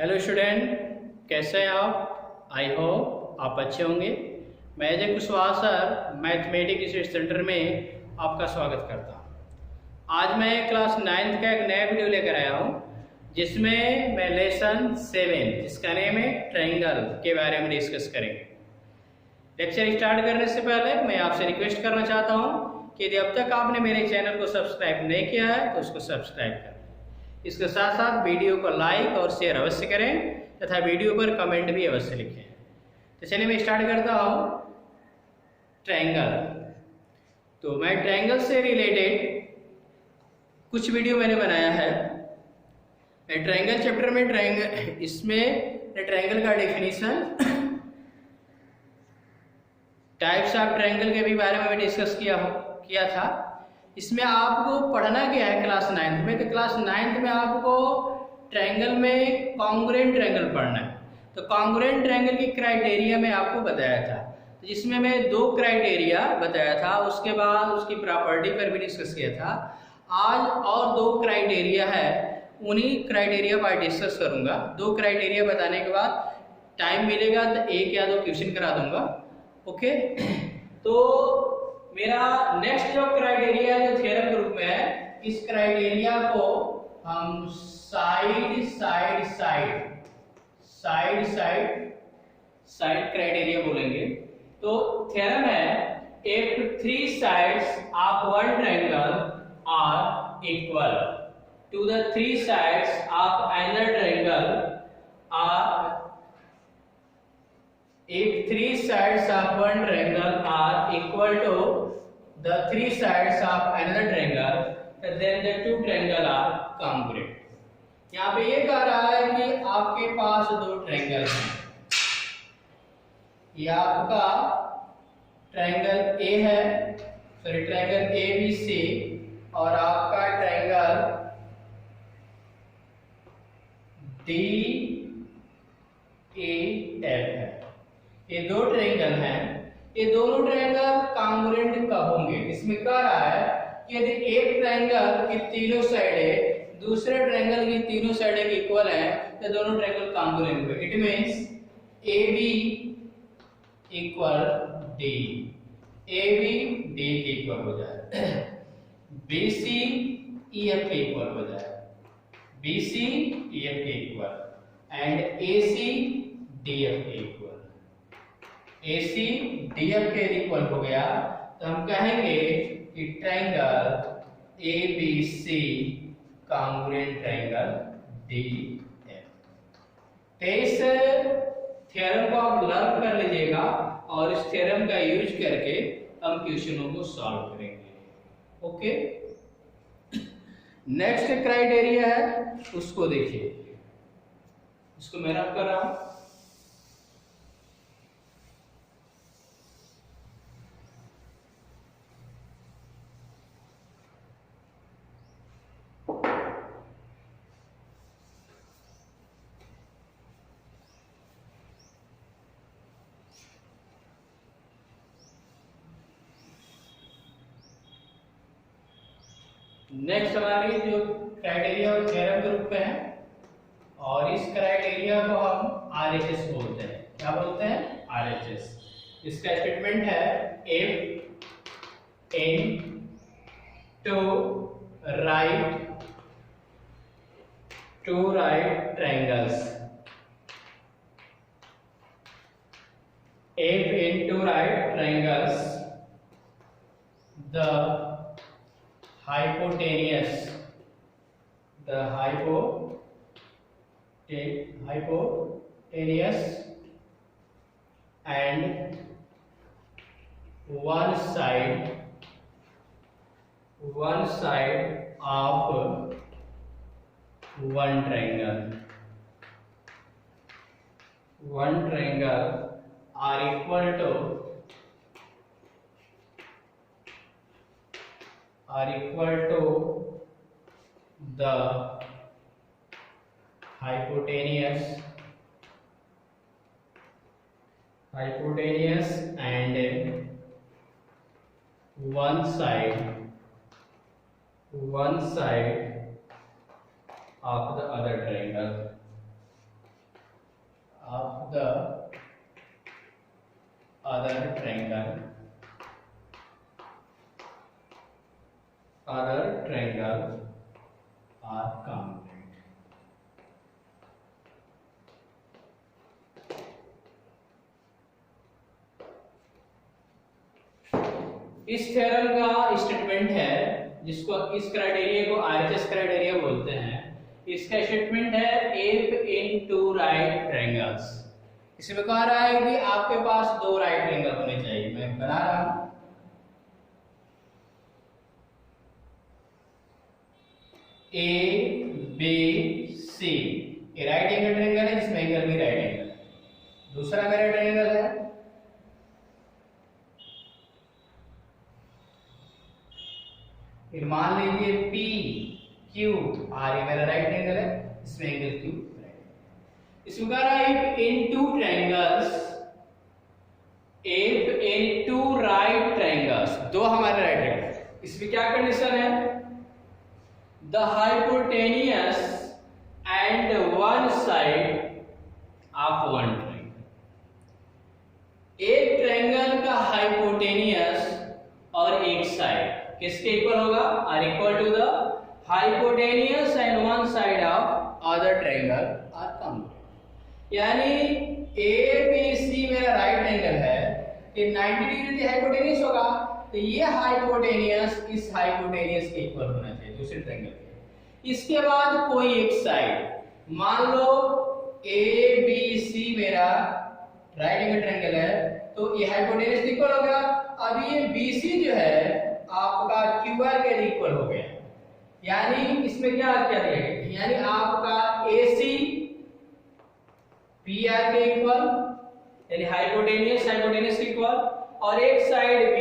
Hello student, कैसे हैं आप? आई होप आप अच्छे होंगे। मैं Ajay Kushwaha sir mathematics centre में आपका स्वागत करता हूं। आज मैं क्लास 9th का एक नया वीडियो लेकर आया हूं, जिसमें मैं लेसन 7 जिसका नेम है ट्रायंगल के बारे में डिस्कस करेंगे। लेक्चर स्टार्ट करने से पहले मैं आपसे रिक्वेस्ट करना चाहता हूं कि यदि अब तक आपने मेरे चैनल को सब्सक्राइब नहीं किया है तो उसको सब्सक्राइब करें। इसके साथ साथ वीडियो को लाइक और शेयर अवश्य करें तथा वीडियो पर कमेंट भी अवश्य लिखें। तो चलिए मैं स्टार्ट करता हूँ ट्रायंगल। तो मैं ट्रायंगल से रिलेटेड कुछ वीडियो मैंने बनाया है। ट्रायंगल चैप्टर में इसमें ट्रायंगल का डेफिनेशन, टाइप्स ऑफ ट्रायंगल के भी बारे में डिस्कस किया था। इसमें आपको पढ़ना क्या है क्लास 9th में? तो क्लास 9th में आपको ट्रायंगल में कॉन्ग्रुएंट ट्रायंगल पढ़ना है। तो कॉन्ग्रुएंट ट्रायंगल की क्राइटेरिया में आपको बताया था, जिसमें मैं 2 क्राइटेरिया बताया था, उसके बाद उसकी प्रॉपर्टी पर भी डिस्कस किया था। आज और 2 क्राइटेरिया है, उन्हीं क्राइटेरिया पर डिस्कस करूंगा। 2 क्राइटेरिया बताने के बाद टाइम मिलेगा तो 1 या 2 क्वेश्चन करा दूंगा। ओके, तो मेरा नेक्स्ट जो क्राइटेरिया जो थ्योरम ग्रुप में है, इस क्राइटेरिया को हम साइड क्राइटेरिया बोलेंगे। तो थ्योरम है, if 3 sides of one triangle are equal to the 3 sides of another triangle are if 3 sides of one triangle are equal to the 3 sides of another triangle, then the 2 triangle are congruent। यहाँ पे ये कह रहा है कि आपके पास 2 triangle हैं। ये आपका ट्रायंगल ए है, sorry triangle A B C, और आपका ट्रायंगल डी ए एफ है। ये 2 ट्रायंगल हैं। ये दोनों ट्रायंगल कॉन्ग्रुएंट कब होंगे? इसमें कह रहा है कि यदि एक ट्रायंगल की तीनों साइडें दूसरे ट्रायंगल की तीनों साइडें इक्वल हैं तो दोनों ट्रायंगल कॉन्ग्रुएंट हुए। It means A B equal D, A B D के इक्वल हो जाए, बी सी ई एफ के इक्वल हो जाए, बी सी ई एफ के equal, and A C D F के इक्वल। AC DF के इक्वल हो गया तो हम कहेंगे कि triangle ABC congruent triangle DF। तो इस थ्योरम को आप लर्न कर लीजिएगा और इस थ्योरम का यूज करके हम क्वेश्चनों को सॉल्व करेंगे। ओके, नेक्स्ट क्राइटेरिया है, उसको देखिए। उसको मैं रब कर रहा हूं। नेक्स्ट हमारी जो क्राइटेरिया थ्योरम ग्रुप पे है, और इस क्राइटेरिया को हम आरएचएस बोलते हैं। क्या बोलते हैं? आरएचएस। इसका स्टेटमेंट है, if in 2 right triangles, if in 2 right triangles the hypotenuse and one side of one triangle are equal to the hypotenuse and one side of the other triangle. the other triangle are congruent. इस theorem का statement है, जिसको इस criteria को RHS criteria बोलते हैं। इसका statement है if in two right triangles. इसमें कह रहा है कि आपके पास दो राइट ट्रायंगल होने चाहिए। मैं बना रहा हूं ए बी सी, ये राइट एंगल ट्रायंगल है जिसमें एंगल भी राइट एंगल है। दूसरा मेरा ट्रायंगल है फिर मान लीजिए पी क्यू आर, ये मेरा राइट एंगल है, इसमें एंगल क्यू राइट। इसमें कह रहा है if in two right triangles, दो हमारे राइट एंगल, इसमें क्या कंडीशन है? The hypotenuse and one side of one triangle, एक ट्रायंगल का हाइपोटेनियस और एक साइड किसके इक्वल होगा? Are equal to the hypotenuse and one side of other triangle are congruent. यानी ए बी सी मेरा राइट एंगल है, ये 90 डिग्री हाइपोटेनियस होगा, तो ये हाइपोटेनियस इस हाइपोटेनियस के इक्वल होना चाहिए दूसरे ट्रायंगल के। इसके बाद कोई एक साइड, मान लो ए बी सी मेरा राइट एंगल ट्रायंगल है, तो ये हाइपोटेनियस इक्वल होगा। अब ये बीसी जो है आपका क्यूआर के इक्वल हो गया, यानी इसमें क्या क्या दिया गया, यानी आपका एसी पीआर के इक्वल, यानी हाइपोटेनियस के इक्वल, और एक साइड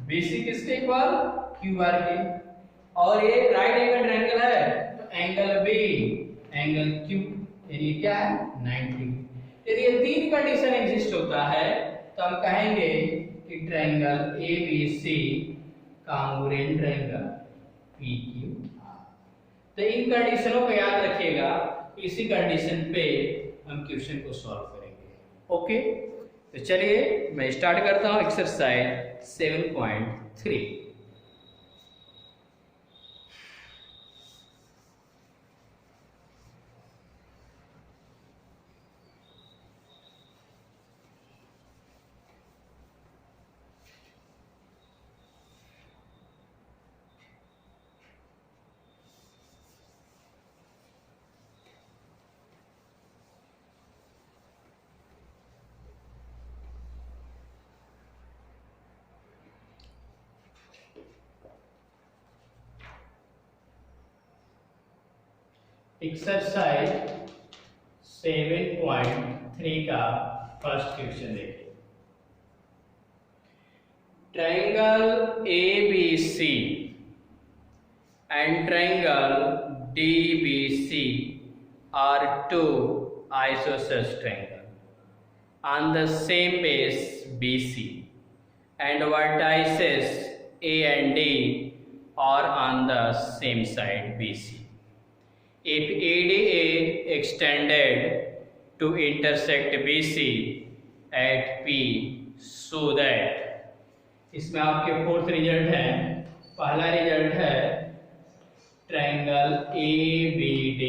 बीसी किसके इक्वल? क्यूआर के। और ये राइट एंगल ट्रायंगल है, तो एंगल बी एंगल क्यू, यानी क्या है 90। यदि ये तीन कंडीशन एग्जिस्ट होता है तो हम कहेंगे कि triangle ABC congruent triangle PQR. तो इन कंडीशनों को याद रखिएगा, इसी कंडीशन पे हम क्वेश्चन को सॉल्व करेंगे। ओके, तो चलिए मैं स्टार्ट करता हूं एक्सरसाइज 7.3। एक्सरसाइज 7.3 का फर्स्ट क्वेश्चन देखिए। Triangle ABC and triangle DBC are two isosceles triangle on the same base BC and vertices A and D are on the same side BC. If ADA extended to intersect BC at P so that, इसमें आपके fourth result है। पहला result है triangle ABD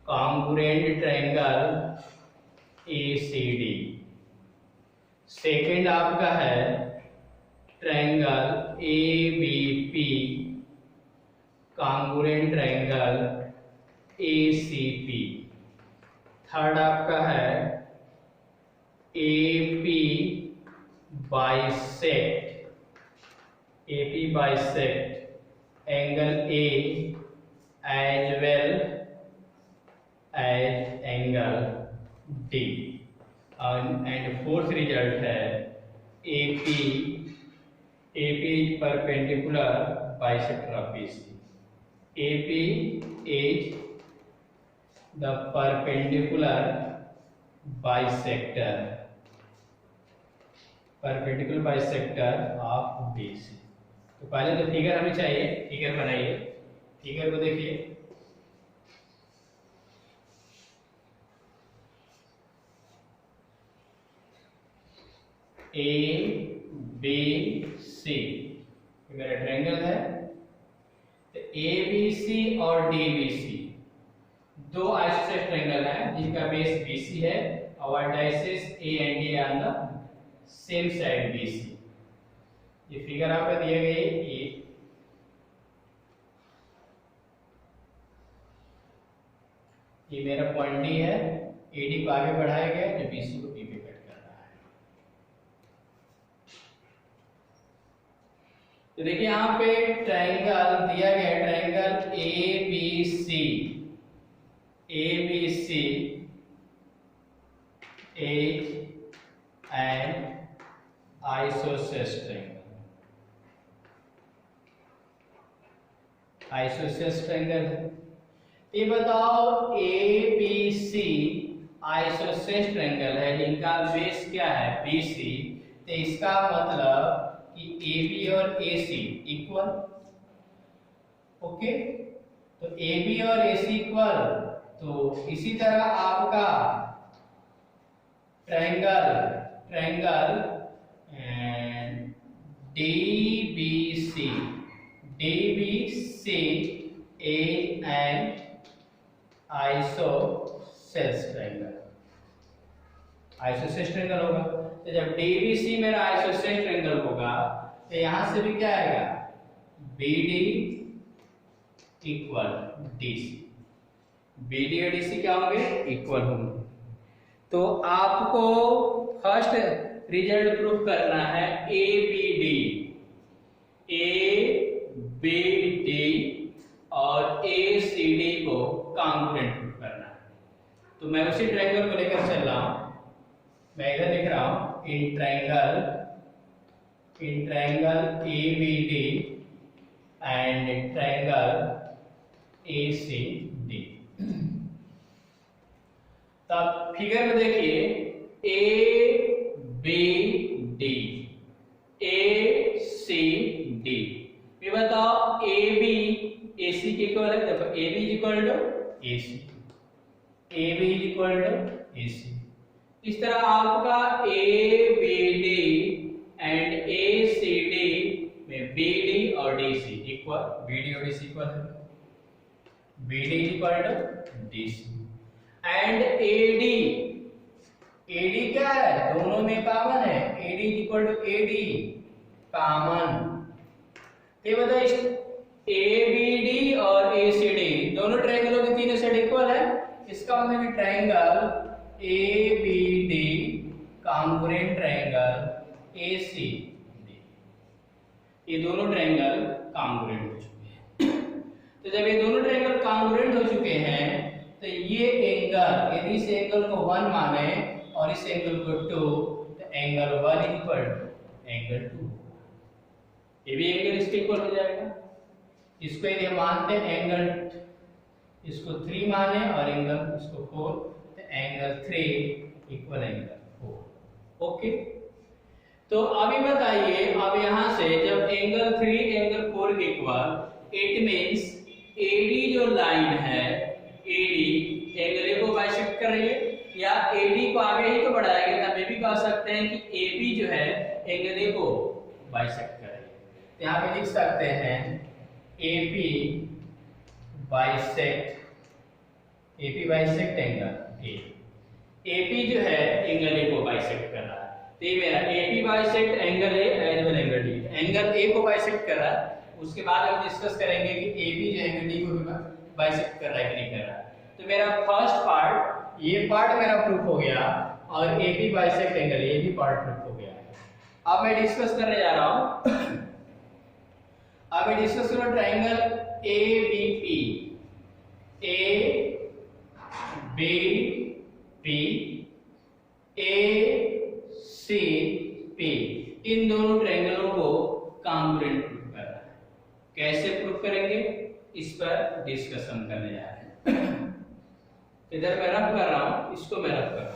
congruent triangle ACD। Second आपका है triangle ABP congruent triangle ACP। Third आपका है AP bisect angle A as well as angle D। And fourth result है AP perpendicular bisector of BC। AP is the perpendicular bisector of BC। तो पहले तो figure हमें चाहिए, figure बनाइए। Figure को देखिए, ए बी सी, ये मेरा ट्रायंगल है। तो ए बी सी और डी बी सी दो आइसोसेलेस ट्रायंगल है जिनका बेस BC है और vertices A and D on the same side BC। ये फिगर आपको दिए गए ये मेरा पॉइंट D है, AD को आगे बढ़ाया गया जो BC को P पे कट कर रहा है। तो देखिए यहाँ पे ट्रायंगल दिया गया है, triangle ABC is an isosceles triangle। Isosceles triangle है। ये बताओ ABC आइसोसेलेस ट्रायंगल है जिनका बेस क्या है BC, तो इसका मतलब कि AB और AC इक्वल। ओके, तो AB और AC इक्वल, तो इसी तरह आपका triangle DBC is an isosceles triangle. Isosceles triangle होगा, तो जब DBC मेरा आइसोसेलेस ट्रायंगल होगा तो यहां से भी क्या आएगा BD इक्वल DC। BD और DC क्या होंगे इक्वल होंगे। तो आपको फर्स्ट रिजल्ट प्रूफ करना है ABD और ACD को कॉन्ग्रुएंट प्रूफ करना है। तो मैं उसी ट्रायंगल को लेकर चल रहा हूं, मैं इधर लिख रहा हूं in triangle ABD and triangle ACD। तब फिगर में देखिए ACD, ये बताओ AB AC के इक्वल है। देखो AB equal to AC, AB equal to AC। इस तरह आपका ABD एंड ACD में BD और DC इक्वल, BD और DC इक्वल है, BD equal to DC and AD क्या है दोनों में कॉमन है, AD equal to AD common. ये बताओ इस ABD और ACD दोनों ट्रायंगलों के तीनों साइड इक्वल है, इसका मतलब है triangle ABD congruent triangle ACD, ये दोनों ट्रायंगल कॉन्ग्रुएंट हो चुके हैं। तो जब ये दोनों ट्रायंगल कॉन्ग्रुएंट हो चुके हैं तो ये एंगल, यदि इस एंगल को 1 माने और इस एंगल को 2, तो एंगल 1 इक्वल टू एंगल 2, ये भी एंगल इसके इक्वल हो जाएगा। इसको यदि मानते हैं एंगल, इसको 3 माने और एंगल इसको 4, तो एंगल 3 इक्वल एंगल 4। ओके, तो अभी बताइए, अब यहां से जब एंगल 3 एंगल 4 के इक्वल, इट मींस AD जो लाइन है, AD एंगल A को बाइसेक्ट कर रही है, या AD को आगे ही तो बढ़ाएंगे, तब ये भी कह सकते हैं कि AB जो है एंगल A को बाइसेक्ट कर रही है। तो यहाँ पे लिख सकते हैं AP bisect angle A। AP जो है एंगल A को बाइसेक्ट कर रहा है, तो ये मेरा AP bisect angle A as well angle D, angle A को बाइसेक्ट कर रहा है। उसके बाद हम डिस्कस करेंगे कि AB जो एंगल D को भी बाइसेक्ट कर रहा है कि नहीं कर रहा है। तो मेरा फर्स्ट पार्ट, ये पार्ट मेरा प्रूफ हो गया और AB बाइसेक्ट एंगल ये भी पार्ट प्रूफ हो गया। अब मैं डिस्कस करने जा रहा हूं, अब मैं डिस्कस करूंगा ट्रायंगल ABP, ACP, इन दोनों ट्रायंगलों को कॉन्ग्रुएंट प्रूफ कर रहा है। कैसे प्रूफ करेंगे इस पर डिस्कशन करने जा रहे हैं। इधर मैं रफ कर रहा हूं, इसको मैं रफ कर रहा हूं।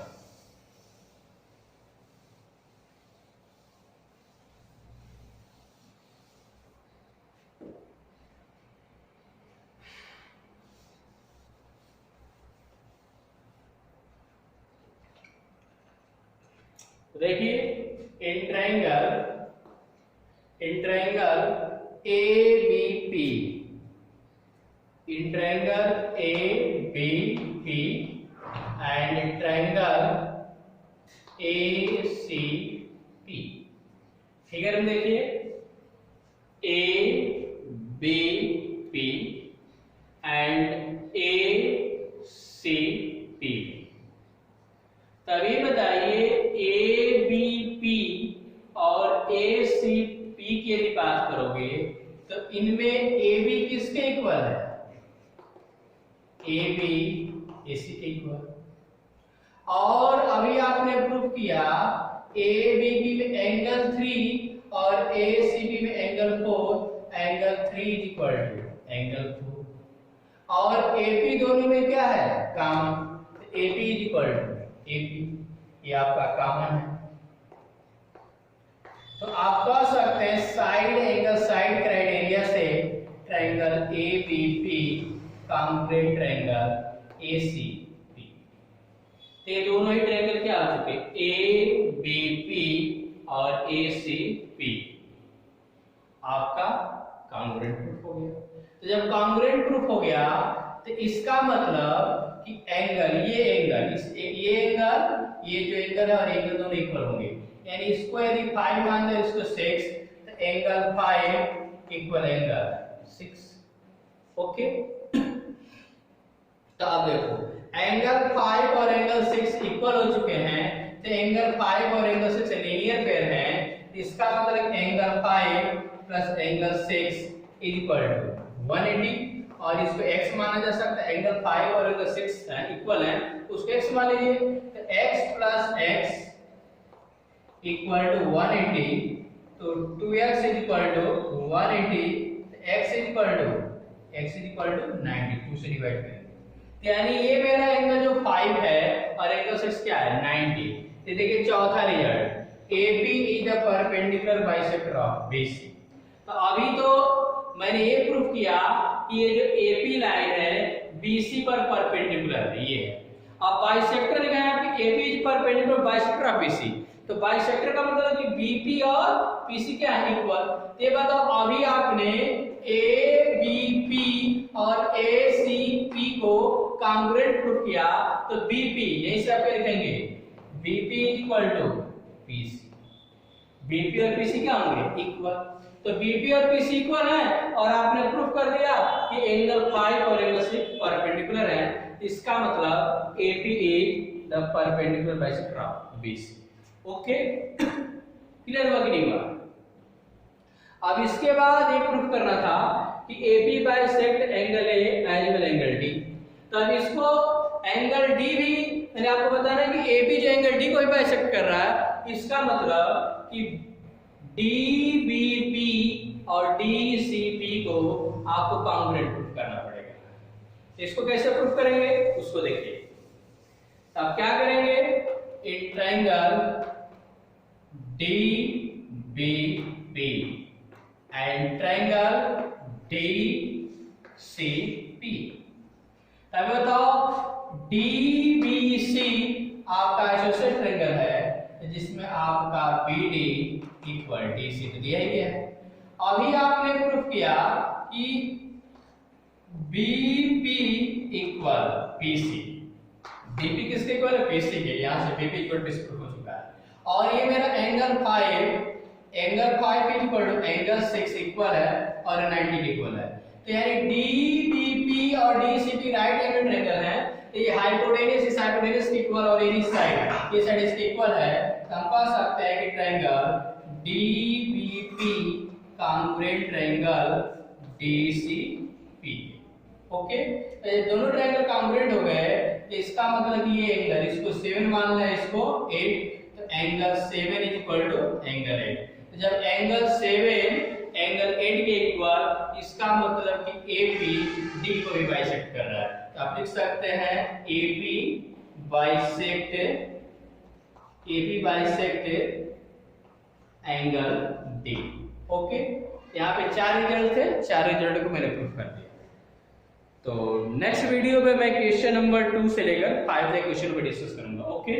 देखिए in triangle ABP, in triangle ABP and triangle ACP। Figure में देखिए ABP and ACP। तभी बताइए ABP और ACP की यदि बात करोगे तो इनमें AB किसके इक्वल है? AB AC के इक्वल। और अभी आपने प्रूव किया ABP में एंगल 3 और ACB में angle 4, angle 3 is equal to angle 4। और AP दोनों में क्या है? Common. AP is equal to AP, ये आपका कॉमन है। तो आप कह सकते हैं साइड एंगल साइड क्राइटेरिया से triangle ABP congruent triangle ACP। तो ये दोनों ही ट्रायंगल क्या हो चुके? ABP और ACP आपका कॉन्ग्रुएंट प्रूफ हो गया। तो जब कॉन्ग्रुएंट प्रूफ हो गया तो इसका मतलब कि एंगल, ये एंगल, ये एंगल, ये जो एंगल है और एंगल दोनों इक्वल होंगे। यानी इसको यदि 5 मान दे, इसको 6, तो एंगल 5 इक्वल एंगल 6। ओके, तो अब देखो एंगल 5 और एंगल 6 इक्वल हो चुके हैं, तो एंगल 5 और एंगल 6 लीनियर पेयर हैं। इसका मतलब angle 5 plus angle 6 is equal to 180। और इसको x माना जा सकता है, एंगल 5 और एंगल 6 इक्वल है, उसको x मान लीजिए। तो x plus x equal to 180, तो 2x इज इक्वल टू 180, तो x इज इक्वल टू 90, 2 से डिवाइड करें। यानी ये मेरा एंगल जो 5 है और एंगल 6 क्या है? 90। तो देखिए चौथा result, AB is the perpendicular bisector of BC। तो अभी तो मैंने ये प्रूफ किया कि ये जो AP लाइन है BC पर परपेंडिकुलर है, ये है। अब बाइसेक्टर लिखा है कि AP is perpendicular bisector of BC। तो बाइसेक्टर का मतलब कि BP और PC क्या है? इक्वल। ये बताओ अभी आपने ABP और ACP को कॉन्ग्रुएंट प्रूफ किया, तो BP यही से आप लिखेंगे BP is equal to PC। BP और PC क्या होंगे? इक्वल। तो BP और PC इक्वल है और आपने प्रूफ कर दिया कि एंगल 5 और एंगल 6 परपेंडिकुलर है। इसका मतलब AP is the perpendicular bisector of BC। Okay, clear हुआ कि नहीं हुआ? अब इसके बाद ये प्रूफ करना था कि AB bisect angle A as well angle D। तो अब इसको एंगल D भी मैंने आपको बताना है कि AB जो एंगल D को भी बाइसेक्ट कर रहा है, इसका मतलब कि DBP और DCP को आपको कॉन्ग्रुएंट प्रूफ करना पड़ेगा। इसको कैसे प्रूफ करेंगे उसको देखिए। अब क्या करेंगे? In triangle DBP and triangle DCP। अब बताओ DBC आपका आइसोसेलेस ट्रायंगल है जिसमें आपका BD इक्वल DC तो दिया ही है। अभी आपने प्रूफ किया कि BP इक्वल PC। BP किसके इक्वल है? PC के। यहां से BP इक्वल PC प्रूफ हो चुका है। और ये मेरा angle 5 equal to angle 6 equal है और 90 इक्वल है। तो यानी DBP और DCP राइट एंगल ट्रायंगल है। ये हाइपोटेनस इस हाइपोटेनस के इक्वल और ये साइड इसके इक्वल है। तो हम कह सकते हैं कि triangle DBP congruent triangle DCP। Okay, तो ये दोनों ट्रायंगल कॉन्ग्रुएंट हो गए। तो इसका मतलब कि ये एंगल, इसको 7 मान लें, इसको 8, तो angle 7 is equal to angle 8। तो जब एंगल 7 एंगल 8 के इक्वल, इसका मतलब कि AP D को भी बाइसेक्ट कर रहा है। तो आप लिख सकते हैं AP bisect angle D। Okay, यहाँ पे 4 रिजल्ट थे, 4 रिजल्ट को मैंने प्रूफ कर दिया। तो नेक्स्ट वीडियो में मैं क्वेश्चन नंबर 2 से लेकर 5 तक क्वेश्चन को डिस्कस करूंगा। ओके।